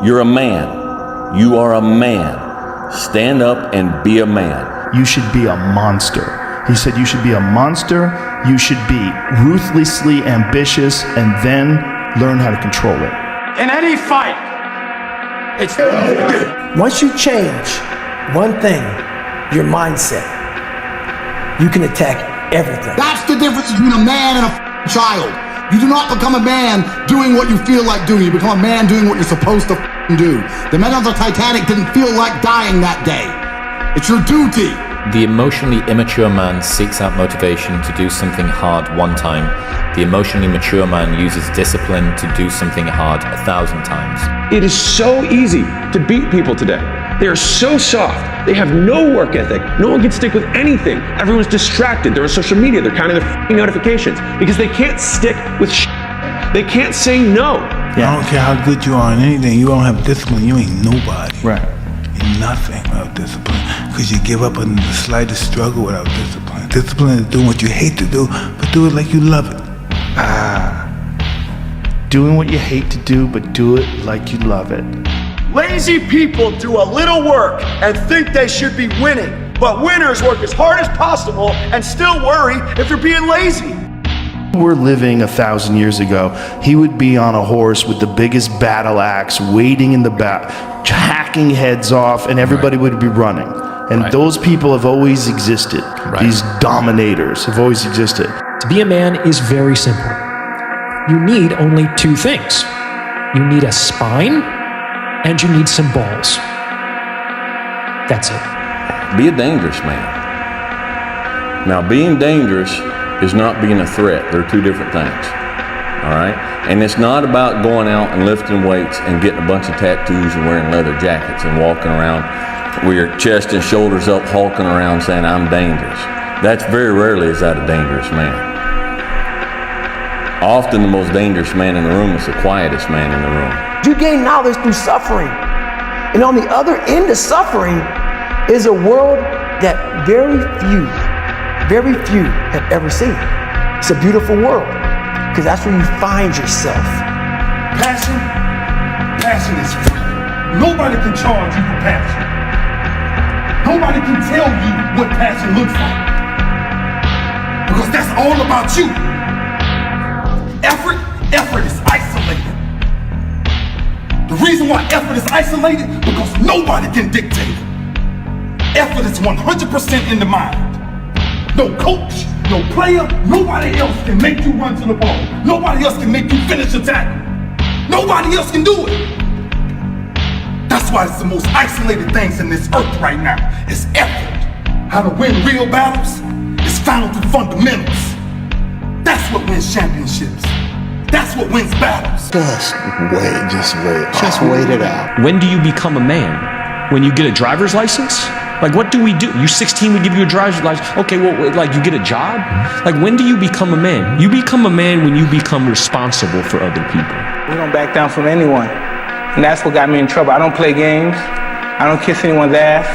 You're a man. You are a man. Stand up and be a man. You should be a monster. He said you should be a monster, you should be ruthlessly ambitious, and then learn how to control it. In any fight, it's... Once you change one thing, your mindset, you can attack everything. That's the difference between a man and a child. You do not become a man doing what you feel like doing. You become a man doing what you're supposed to do. The men of the Titanic didn't feel like dying that day. It's your duty. The emotionally immature man seeks out motivation to do something hard one time. The emotionally mature man uses discipline to do something hard 1,000 times. It is so easy to beat people today. They are so soft. They have no work ethic. No one can stick with anything. Everyone's distracted. They're on social media. They're counting their notifications because they can't stick with They can't say no. Yeah. I don't care how good you are in anything. You don't have discipline. You ain't nobody. Right. You're nothing without discipline. Because you give up under the slightest struggle without discipline. Discipline is doing what you hate to do, but do it like you love it. Doing what you hate to do, but do it like you love it. Lazy people do a little work and think they should be winning, but winners work as hard as possible and still worry if they're being lazy. We're living 1,000 years ago. He would be on a horse with the biggest battle axe, waiting in the back, hacking heads off, and everybody would be running. And those people have always existed. These dominators have always existed. To be a man is very simple. You need only two things. You need a spine, and you need some balls. That's it. Be a dangerous man. Now, being dangerous is not being a threat. They're two different things. All right? And it's not about going out and lifting weights and getting a bunch of tattoos and wearing leather jackets and walking around with your chest and shoulders up, hulking around saying, I'm dangerous. That's very rarely is that a dangerous man. Often the most dangerous man in the room is the quietest man in the room. You gain knowledge through suffering. And on the other end of suffering is a world that very few have ever seen. It's a beautiful world, because that's where you find yourself. Passion is free. Nobody can charge you for passion. Nobody can tell you what passion looks like, because that's all about you. Effort is isolated. The reason why effort is isolated, because nobody can dictate it. Effort is 100% in the mind. No coach, no player, nobody else can make you run to the ball. Nobody else can make you finish a tackle. Nobody else can do it. That's why it's the most isolated things in this earth right now. It's effort. How to win real battles is found through fundamentals. That's what wins championships. That's what wins battles. Just wait. Just wait it out. When do you become a man? When you get a driver's license? Like, what do we do? You're 16, we give you a driver's license. Okay, well, like, you get a job? Like, when do you become a man? You become a man when you become responsible for other people. We don't back down from anyone. And that's what got me in trouble. I don't play games. I don't kiss anyone's ass.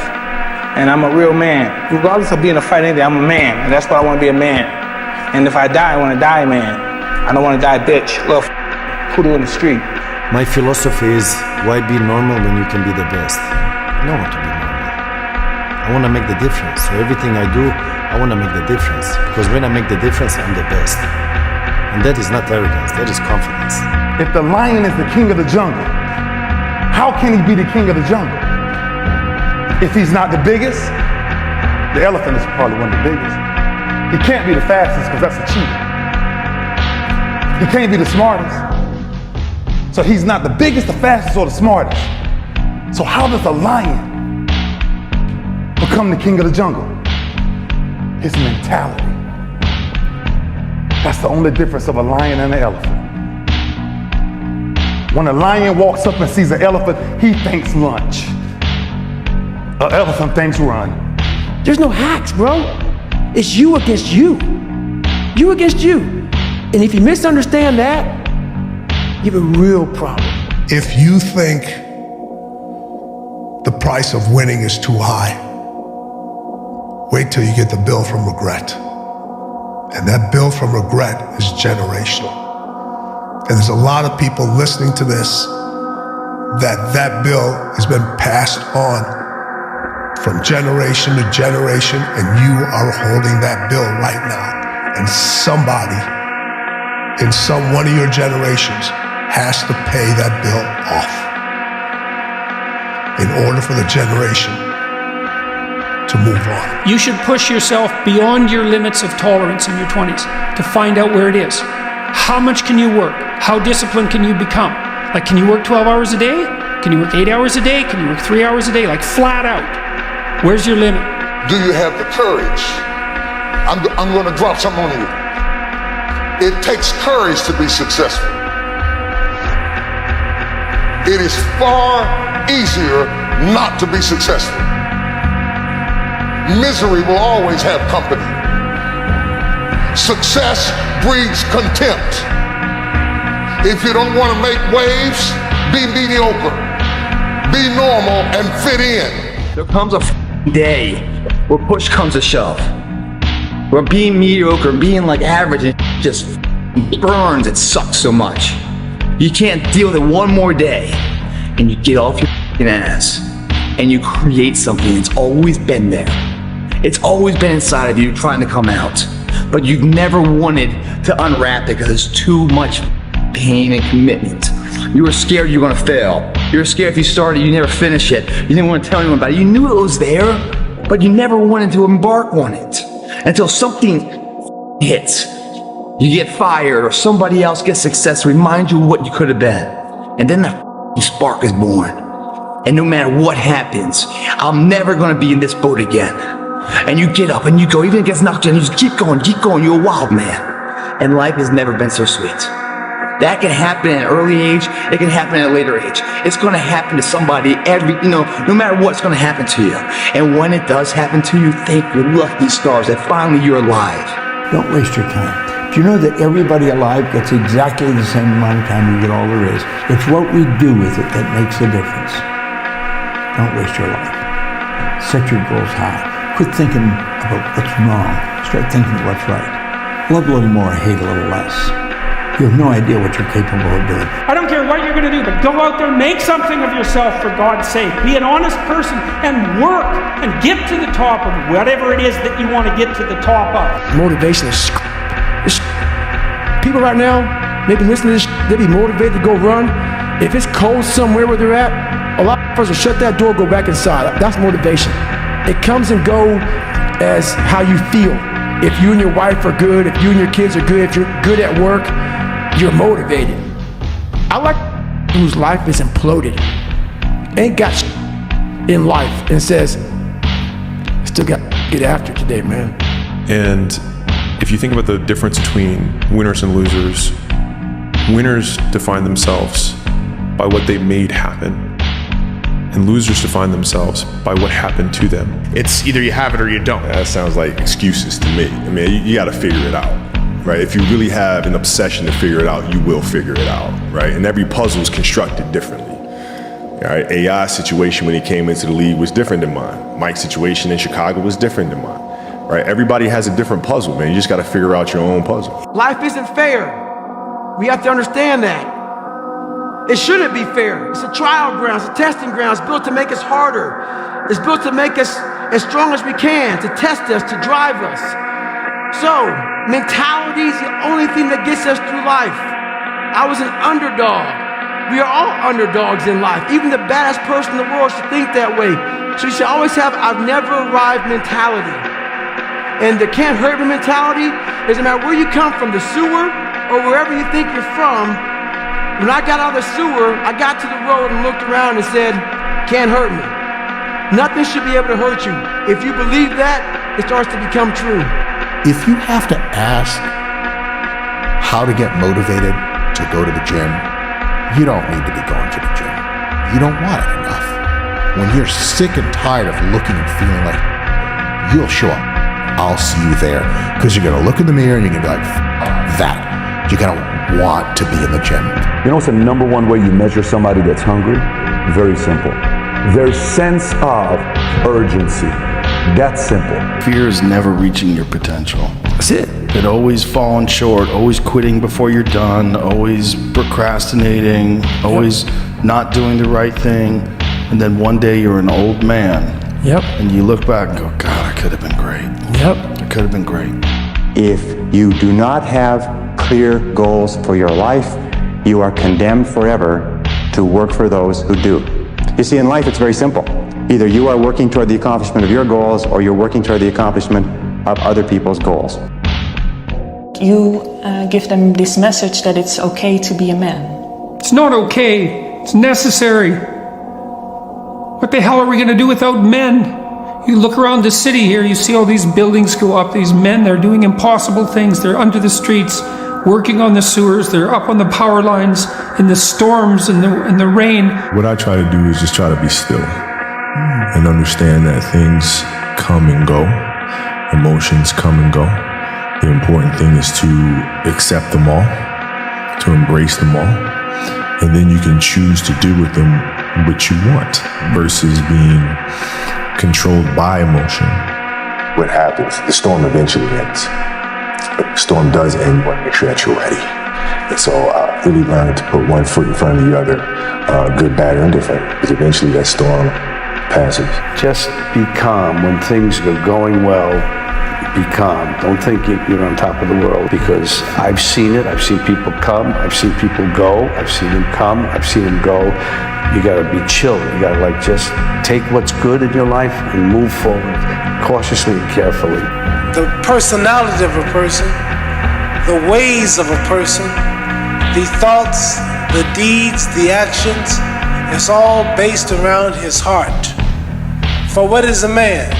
And I'm a real man. Regardless of being a fight anything, I'm a man. And that's why I want to be a man. And if I die, I want to die, man. I don't want to die, bitch. Little poodle in the street. My philosophy is, why be normal when you can be the best? I don't want to be normal. I want to make the difference. So everything I do, I want to make the difference. Because when I make the difference, I'm the best. And that is not arrogance, that is confidence. If the lion is the king of the jungle, how can he be the king of the jungle? If he's not the biggest, the elephant is probably one of the biggest. He can't be the fastest, because that's a cheetah. He can't be the smartest. So he's not the biggest, the fastest, or the smartest. So how does a lion become the king of the jungle? His mentality. That's the only difference of a lion and an elephant. When a lion walks up and sees an elephant, he thinks lunch. An elephant thinks run. There's no hacks, bro. It's you against you. You against you. And if you misunderstand that, you have a real problem. If you think the price of winning is too high, wait till you get the bill from regret. And that bill from regret is generational. And there's a lot of people listening to this that bill has been passed on from generation to generation, and you are holding that bill right now. And somebody in one of your generations has to pay that bill off in order for the generation to move on. You should push yourself beyond your limits of tolerance in your 20s to find out where it is. How much can you work? How disciplined can you become? Like, can you work 12 hours a day? Can you work 8 hours a day? Can you work 3 hours a day? Like, flat out. Where's your limit? Do you have the courage? I'm going to drop something on you. It takes courage to be successful. It is far easier not to be successful. Misery will always have company. Success breeds contempt. If you don't want to make waves, be mediocre. Be normal and fit in. There comes a day where push comes to shove. Where being mediocre, being like average, it just burns, it sucks so much. You can't deal with it one more day. And you get off your ass and you create something that's always been there. It's always been inside of you trying to come out. But you've never wanted to unwrap it because it's too much pain and commitment. You were scared you were gonna fail. You were scared if you started, you never finish it. You didn't want to tell anyone about it. You knew it was there, but you never wanted to embark on it. Until something hits. You get fired or somebody else gets success, remind you of what you could have been. And then the spark is born. And no matter what happens, I'm never gonna be in this boat again. And you get up and you go, even if it gets knocked down, you just keep going, you're a wild man. And life has never been so sweet. That can happen at an early age, it can happen at a later age. It's gonna happen to somebody no matter what, it's gonna happen to you. And when it does happen to you, thank your lucky stars that finally you're alive. Don't waste your time. Do you know that everybody alive gets exactly the same amount of time you get all there is? It's what we do with it that makes the difference. Don't waste your life. Set your goals high. Quit thinking about what's wrong. Start thinking what's right. Love a little more, hate a little less. You have no idea what you're capable of doing. I don't care what you're going to do, but go out there, make something of yourself for God's sake. Be an honest person and work and get to the top of whatever it is that you want to get to the top of. Motivation is people right now, maybe listening to this, they be motivated to go run. If it's cold somewhere where they're at, a lot of us will shut that door, go back inside. That's motivation. It comes and go as how you feel. If you and your wife are good, if you and your kids are good, if you're good at work, you're motivated. I like whose life is imploded, ain't got in life, and says, still got to get after it today, man. And if you think about the difference between winners and losers, winners define themselves by what they made happen, and losers define themselves by what happened to them. It's either you have it or you don't. That sounds like excuses to me. I mean, you got to figure it out, right? If you really have an obsession to figure it out, you will figure it out, right? And every puzzle is constructed differently. All right, AI's situation when he came into the league was different than mine. Mike's situation in Chicago was different than mine, right? Everybody has a different puzzle, man. You just got to figure out your own puzzle. Life isn't fair. We have to understand that. It shouldn't be fair. It's a trial ground, it's a testing ground. It's built to make us harder. It's built to make us as strong as we can, to test us, to drive us. So, mentality is the only thing that gets us through life. I was an underdog. We are all underdogs in life. Even the baddest person in the world should think that way. So you should always have I've never arrived mentality. And the can't hurt me mentality is no matter where you come from, the sewer or wherever you think you're from. When I got out of the sewer, I got to the road and looked around and said, can't hurt me. Nothing should be able to hurt you. If you believe that, it starts to become true. If you have to ask how to get motivated to go to the gym, you don't need to be going to the gym. You don't want it enough. When you're sick and tired of looking and feeling like, you'll show up. I'll see you there. Because you're going to look in the mirror and you're going to be like, that. You're going to want to be in the gym. You know what's the number one way you measure somebody that's hungry? Very simple. Their sense of urgency. That's simple. Fear is never reaching your potential. That's it. It always falling short, always quitting before you're done, always procrastinating, always not doing the right thing, and then one day you're an old man. Yep. And you look back and go, God, I could have been great. Yep. I could have been great. If you do not have clear goals for your life, you are condemned forever to work for those who do. You see, in life, it's very simple. Either you are working toward the accomplishment of your goals, or you're working toward the accomplishment of other people's goals. You give them this message that it's okay to be a man. It's not okay. It's necessary. What the hell are we going to do without men? You look around the city here, you see all these buildings go up, these men, they're doing impossible things. They're under the streets, working on the sewers, they're up on the power lines, in the storms, in the rain. What I try to do is just try to be still and understand that things come and go, emotions come and go. The important thing is to accept them all, to embrace them all, and then you can choose to do with them what you want versus being controlled by emotion. What happens? The storm eventually ends. But the storm does end, you want to make sure that you're ready. And so really learn to put one foot in front of the other, good, bad, or indifferent, because eventually that storm passes. Just be calm when things are going well. Be calm. Don't think you're on top of the world, because I've seen it. I've seen people come. I've seen people go. I've seen them come. I've seen them go. You gotta be chill. You gotta just take what's good in your life and move forward cautiously and carefully. The personality of a person, the ways of a person, the thoughts, the deeds, the actions, it's all based around his heart. For what is a man?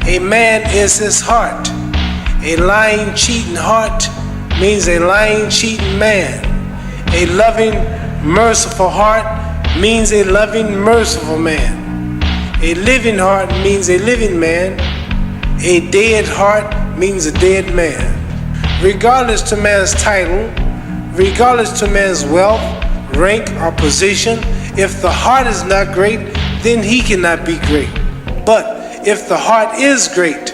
A man is his heart. A lying, cheating heart means a lying, cheating man. A loving, merciful heart means a loving, merciful man. A living heart means a living man. A dead heart means a dead man. Regardless to man's title, regardless to man's wealth, rank, or position, if the heart is not great, then he cannot be great. But if the heart is great,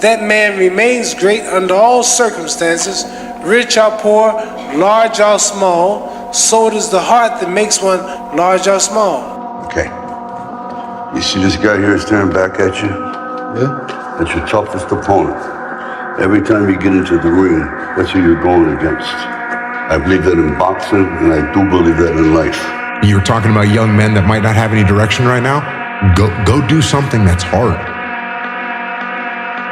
that man remains great under all circumstances, rich or poor, large or small. So it is the heart that makes one large or small. Okay. You see this guy here staring back at you? Yeah. That's your toughest opponent. Every time you get into the ring, that's who you're going against. I believe that in boxing, and I do believe that in life. You're talking about young men that might not have any direction right now? Go do something that's hard.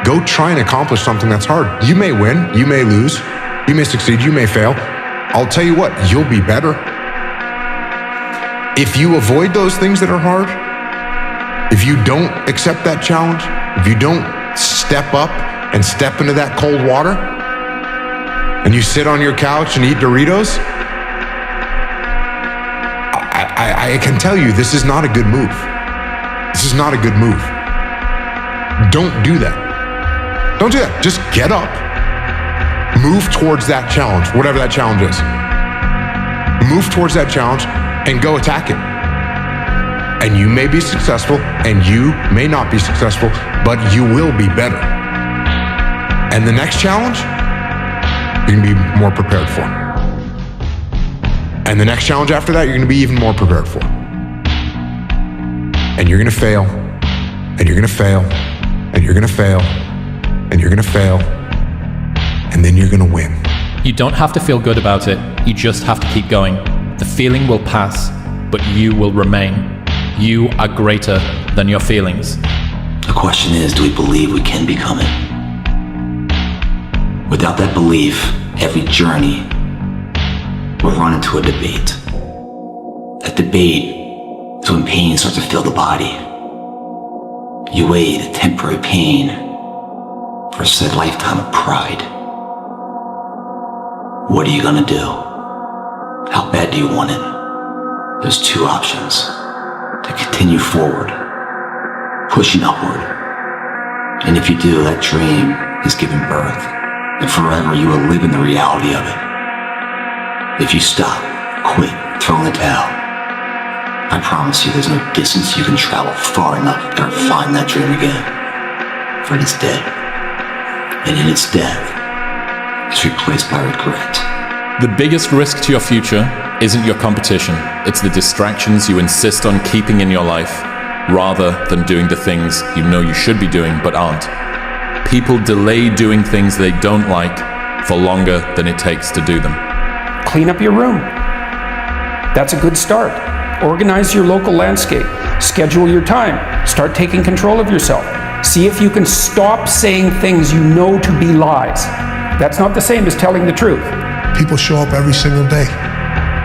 Go try and accomplish something that's hard. You may win, you may lose, you may succeed, you may fail. I'll tell you what, you'll be better. If you avoid those things that are hard, if you don't accept that challenge, if you don't step up and step into that cold water, and you sit on your couch and eat Doritos, I can tell you this is not a good move. This is not a good move. Don't do that. Don't do that. Just get up. Move towards that challenge, whatever that challenge is. Move towards that challenge and go attack it. And you may be successful and you may not be successful, but you will be better. And the next challenge, you're gonna be more prepared for. And the next challenge after that, you're gonna be even more prepared for. And you're gonna fail, and you're gonna fail, and you're gonna fail, and you're gonna fail, and then you're gonna win. You don't have to feel good about it, you just have to keep going. The feeling will pass, but you will remain. You are greater than your feelings. The question is, do we believe we can become it? Without that belief, every journey will run into a debate. That debate is when pain starts to fill the body. You weigh the temporary pain versus a lifetime of pride. What are you gonna do? How bad do you want it? There's two options. To continue forward, pushing upward. And if you do, that dream is giving birth. And forever you will live in the reality of it. If you stop, quit, throw in the towel, I promise you there's no distance you can travel far enough to ever find that dream again. For it is dead. And in its death, it's replaced by regret. The biggest risk to your future isn't your competition. It's the distractions you insist on keeping in your life, rather than doing the things you know you should be doing but aren't. People delay doing things they don't like for longer than it takes to do them. Clean up your room. That's a good start. Organize your local landscape. Schedule your time. Start taking control of yourself. See if you can stop saying things you know to be lies. That's not the same as telling the truth. People show up every single day.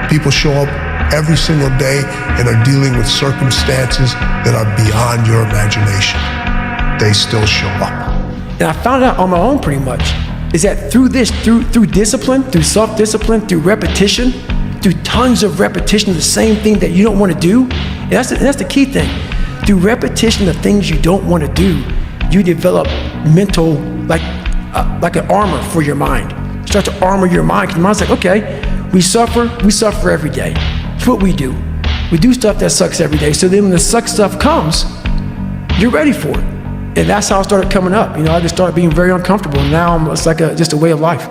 People show up every single day and are dealing with circumstances that are beyond your imagination. They still show up. And I found out on my own pretty much, is that through discipline, through self-discipline, through repetition, through tons of repetition of the same thing that you don't want to do, and that's the key thing. Through repetition of things you don't want to do, you develop mental, like an armor for your mind. You start to armor your mind, because your mind's like, okay, we suffer every day. It's what we do. We do stuff that sucks every day, so then when the suck stuff comes, you're ready for it. And that's how I started coming up. I just started being very uncomfortable, and now it's like just a way of life.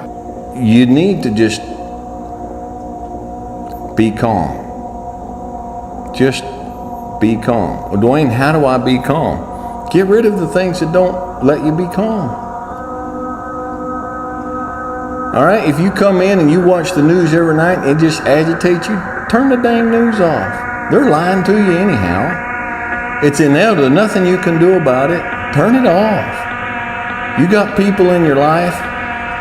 You need to just be calm. Just be calm. Well, Dwayne, how do I be calm? Get rid of the things that don't let you be calm. All right, if you come in and you watch the news every night and it just agitates you, turn the dang news off. They're lying to you anyhow. It's inevitable, nothing you can do about it. Turn it off. You got people in your life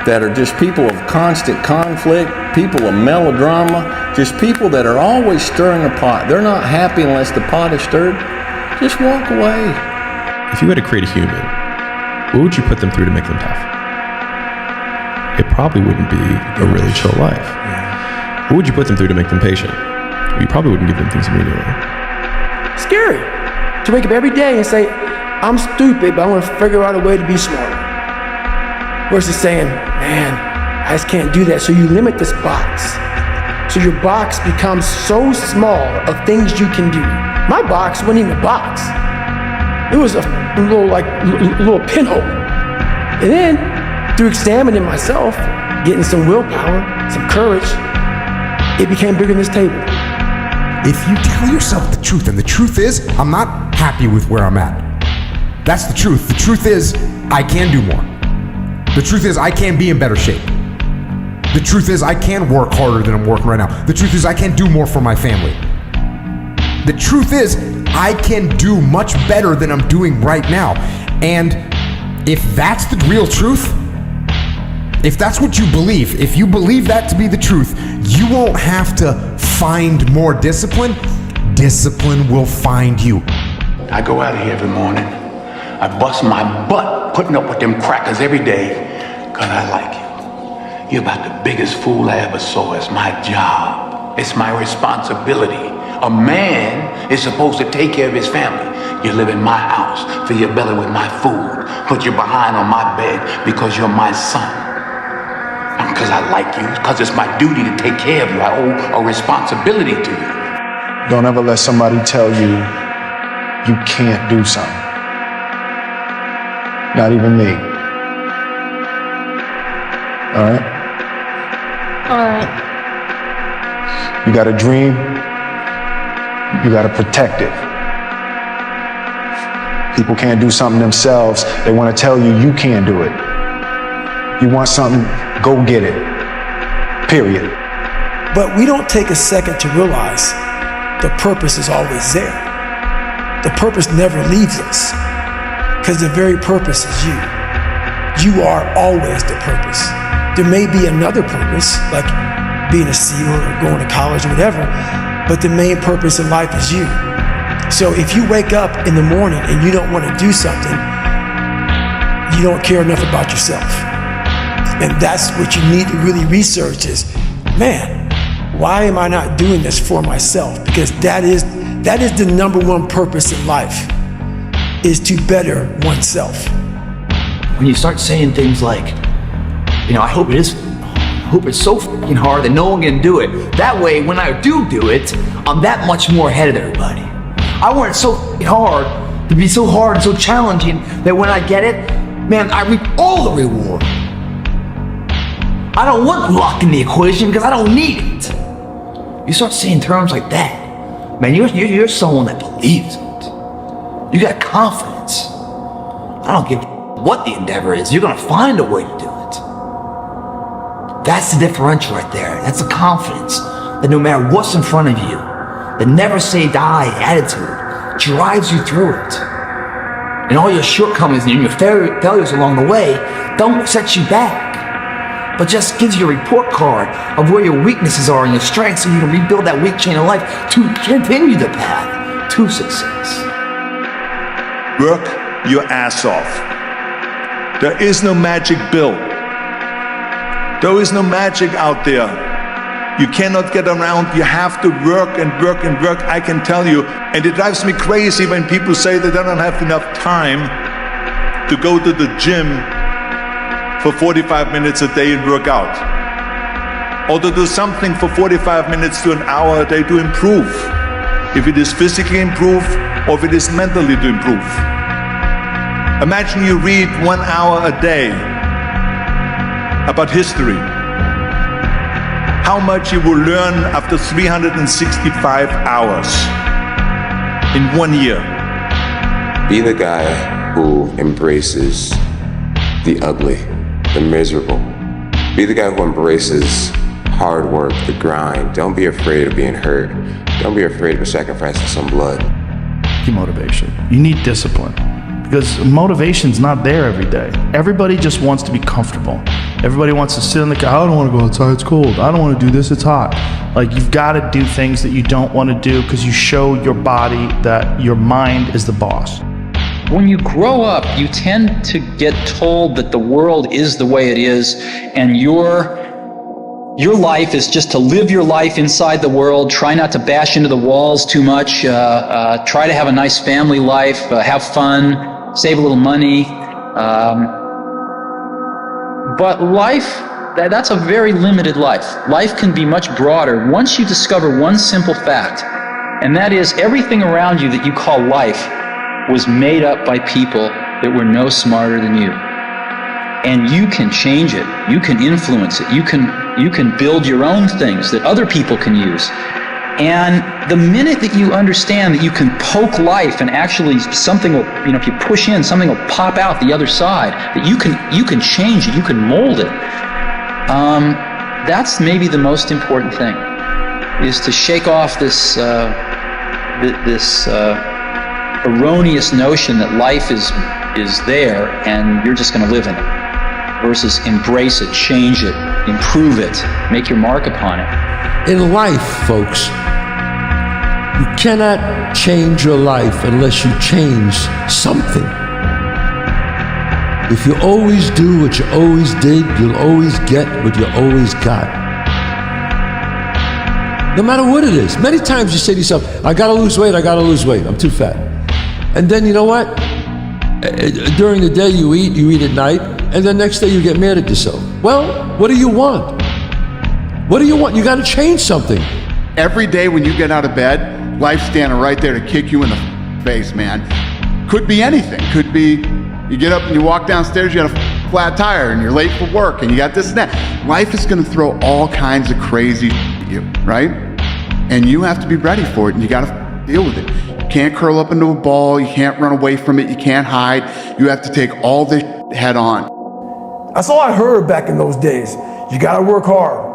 that are just people of constant conflict, people of melodrama, just people that are always stirring the pot. They're not happy unless the pot is stirred. Just walk away. If you had to create a human, what would you put them through to make them tough? It probably wouldn't be a really chill life. What would you put them through to make them patient? You probably wouldn't give them things immediately. Scary to wake up every day and say, I'm stupid, but I'm gonna figure out a way to be smarter. Versus saying, man, I just can't do that. So you limit this box. So your box becomes so small of things you can do. My box wasn't even a box. It was a little pinhole. And then through examining myself, getting some willpower, some courage, it became bigger than this table. If you tell yourself the truth, and the truth is, I'm not happy with where I'm at. That's the truth. The truth is, I can do more. The truth is, I can be in better shape. The truth is, I can work harder than I'm working right now. The truth is, I can do more for my family. The truth is, I can do much better than I'm doing right now. And if that's the real truth, if that's what you believe, if you believe that to be the truth, you won't have to find more discipline. Discipline will find you. I go out of here every morning. I bust my butt putting up with them crackers every day because I like you. You're about the biggest fool I ever saw. It's my job. It's my responsibility. A man is supposed to take care of his family. You live in my house, fill your belly with my food, put your behind on my bed because you're my son. Not because I like you, because it's my duty to take care of you. I owe a responsibility to you. Don't ever let somebody tell you you can't do something. Not even me. All right? All right. You got a dream, you got to protect it. People can't do something themselves. They want to tell you you can't do it. You want something, go get it. Period. But we don't take a second to realize the purpose is always there. The purpose never leaves us, because the very purpose is you. You are always the purpose. There may be another purpose, like being a SEAL or going to college or whatever, but the main purpose in life is you. So if you wake up in the morning and you don't want to do something, you don't care enough about yourself. And that's what you need to really research is, man, why am I not doing this for myself? Because that is the number one purpose in life, is to better oneself. When you start saying things like, I hope it's so fucking hard that no one can do it. That way, when I do it, I'm that much more ahead of everybody. I want it so fucking hard, to be so hard and so challenging, that when I get it, man, I reap all the reward. I don't want luck in the equation because I don't need it. You start saying terms like that, man, you're someone that believes it. You got confidence. I don't give what the endeavor is, you're gonna find a way to do it. That's the differential right there. That's the confidence that no matter what's in front of you, the never say die attitude drives you through it. And all your shortcomings and your failures along the way don't set you back, but just gives you a report card of where your weaknesses are and your strengths so you can rebuild that weak chain of life to continue the path to success. Work your ass off. There is no magic pill. There is no magic out there. You cannot get around. You have to work and work and work, I can tell you. And it drives me crazy when people say that they don't have enough time to go to the gym for 45 minutes a day and work out. Or to do something for 45 minutes to an hour a day to improve. If it is physically improve or if it is mentally to improve. Imagine you read 1 hour a day about history. How much you will learn after 365 hours in 1 year. Be the guy who embraces the ugly, the miserable. Be the guy who embraces hard work, the grind. Don't be afraid of being hurt. Don't be afraid of sacrificing some blood. Motivation. You need discipline. Because motivation's not there every day. Everybody just wants to be comfortable. Everybody wants to sit in the car. I don't want to go outside, it's cold. I don't want to do this, it's hot. Like, you've got to do things that you don't want to do because you show your body that your mind is the boss. When you grow up, you tend to get told that the world is the way it is, and your life is just to live your life inside the world, try not to bash into the walls too much, try to have a nice family life, have fun, save a little money. But life, that's a very limited life. Life can be much broader once you discover one simple fact, and that is everything around you that you call life was made up by people that were no smarter than you. And you can change it, you can influence it, you can build your own things that other people can use. And the minute that you understand that you can poke life and actually something will, if you push in, something will pop out the other side, that you can change it, you can mold it. That's maybe the most important thing, is to shake off this erroneous notion that life is there and you're just going to live in it, versus embrace it, change it, improve it, make your mark upon it. In life, folks, you cannot change your life unless you change something. If you always do what you always did, you'll always get what you always got. No matter what it is. Many times you say to yourself, I gotta lose weight, I'm too fat. And then you know what? During the day you eat at night, and then next day you get mad at yourself. Well, what do you want? What do you want? You gotta change something. Every day when you get out of bed, life's standing right there to kick you in the face, man. Could be anything. Could be you get up and you walk downstairs, you got a flat tire and you're late for work and you got this and that. Life is gonna throw all kinds of crazy at you, right? And you have to be ready for it and you gotta deal with it. You can't curl up into a ball, you can't run away from it, you can't hide. You have to take all this head on. That's all I heard back in those days. You gotta work hard.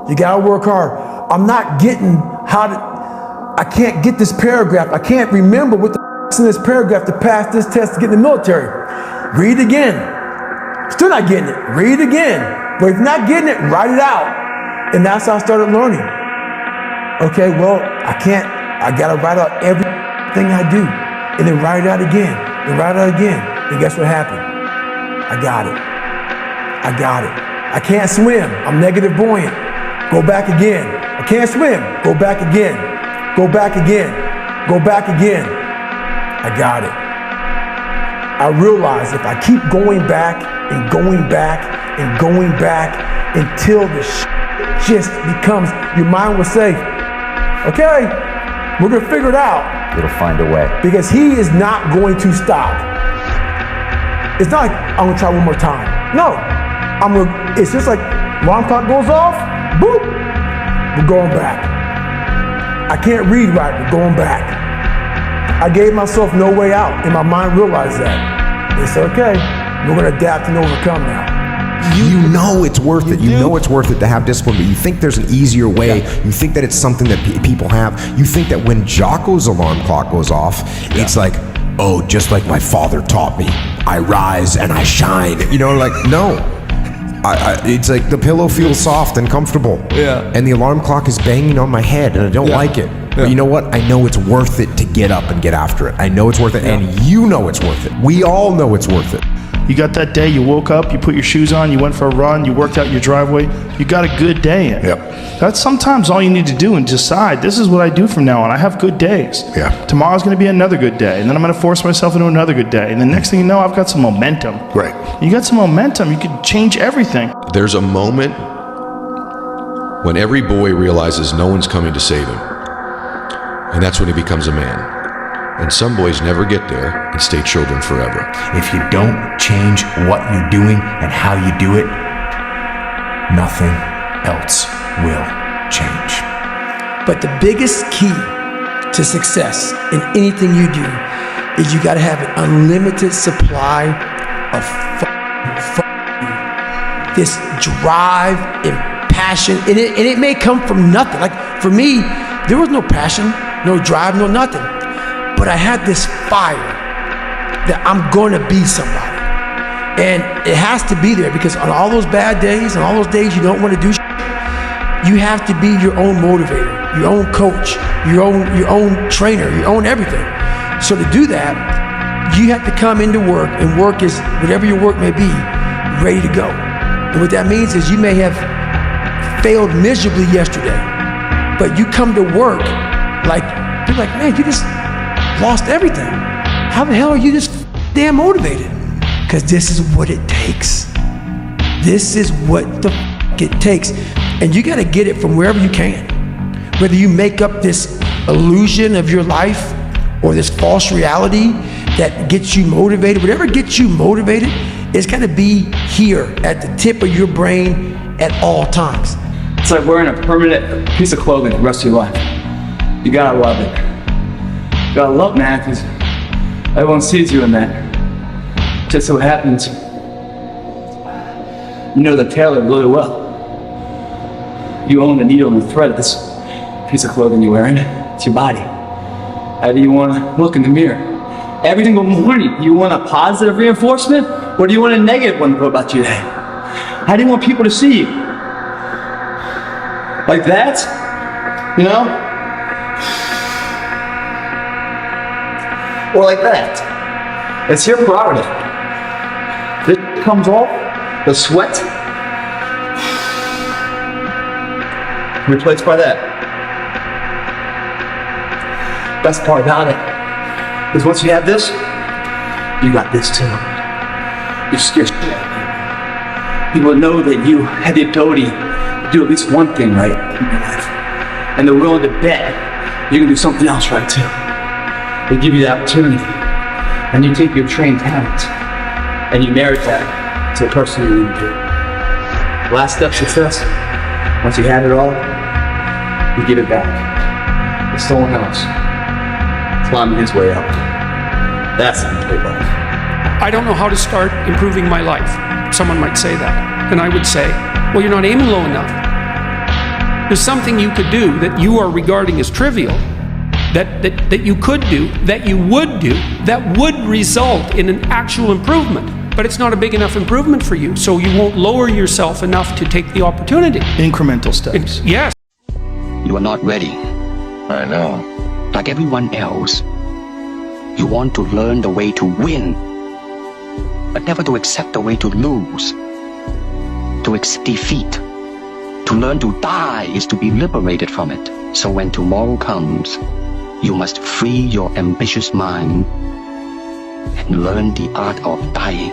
You gotta work hard. I'm not getting I can't get this paragraph. I can't remember what the is in this paragraph to pass this test to get in the military. Read it again. Still not getting it. Read it again. But if you're not getting it, write it out. And that's how I started learning. Okay, well, I gotta write out everything I do. And then write it out again. And write it out again. And guess what happened? I got it. I can't swim. I'm negative buoyant. Go back again. I can't swim. Go back again. Go back again. Go back again. I got it. I realize if I keep going back and going back and going back until the just becomes, your mind will say, okay, we're gonna figure it out. It'll find a way. Because he is not going to stop. It's not like I'm gonna try one more time. No, it's just like Alarm clock goes off, boop, we're going back. I can't read right, we're going back. I gave myself no way out, and my mind realized that. It's okay, we're gonna adapt and overcome now. You know it's worth it. You know it's worth it to have discipline, but you think there's an easier way. You think that it's something that people have. You think that when Jocko's alarm clock goes off, it's like, oh, just like my father taught me, I rise and I shine. You know, like, no. It's like the pillow feels soft and comfortable. Yeah. And the alarm clock is banging on my head and I don't like it. But you know what? I know it's worth it to get up and get after it. I know it's worth it, and you know it's worth it. We all know it's worth it. You got that day, you woke up, you put your shoes on, you went for a run, you worked out your driveway, you got a good day in. That's sometimes all you need to do and decide, this is what I do from now on. I have good days. Tomorrow's going to be another good day, and then I'm going to force myself into another good day. And the next thing you know, I've got some momentum. Right. You got some momentum, you can change everything. There's a moment when every boy realizes no one's coming to save him. And that's when he becomes a man. And some boys never get there and stay children forever. If you don't change what you're doing and how you do it, nothing else will change. But the biggest key to success in anything you do is you gotta have an unlimited supply of this drive and passion. And it may come from nothing. Like for me, there was no passion, no drive, no nothing. But I had this fire that I'm going to be somebody. And it has to be there because on all those bad days and all those days you don't want to do shit, you have to be your own motivator, your own coach, your own trainer, your own everything. So to do that, you have to come into work, and work is whatever your work may be, ready to go. And what that means is you may have failed miserably yesterday, but you come to work like, you're like, man, you just lost everything. How the hell are you this damn motivated? Because this is what it takes. This is what the it takes. And you got to get it from wherever you can. Whether you make up this illusion of your life or this false reality that gets you motivated, whatever gets you motivated, it's got to be here at the tip of your brain at all times. It's like wearing a permanent piece of clothing the rest of your life. You gotta love it. You gotta love, man, because everyone sees you in that. Just so happens, you know the tailor really well. You own the needle and the thread of this piece of clothing you're wearing. It's your body. How do you want to look in the mirror? Every single morning, do you want a positive reinforcement, or do you want a negative one about your day? How do you want people to see you? Like that? You know? Or like that? It's your prerogative. This comes off, the sweat, replaced by that. Best part about it is once you have this, you got this too. You scare shit out of people. People know that you have the ability to do at least one thing right in your life. And they're willing to bet you can do something else right too. They give you the opportunity. And you take your trained talent and you marry that to the person you need to be. Last step success, once you have it all, you give it back to someone else. Climbing his way up. That's the complete life. I don't know how to start improving my life. Someone might say that. And I would say, well, you're not aiming low enough. There's something you could do that you are regarding as trivial, that you could do, that you would do, that would result in an actual improvement. But it's not a big enough improvement for you, so you won't lower yourself enough to take the opportunity. Incremental steps. Yes. You are not ready. I know. Like everyone else, you want to learn the way to win, but never to accept the way to lose, to accept defeat. To learn to die is to be liberated from it. So when tomorrow comes, you must free your ambitious mind and learn the art of dying.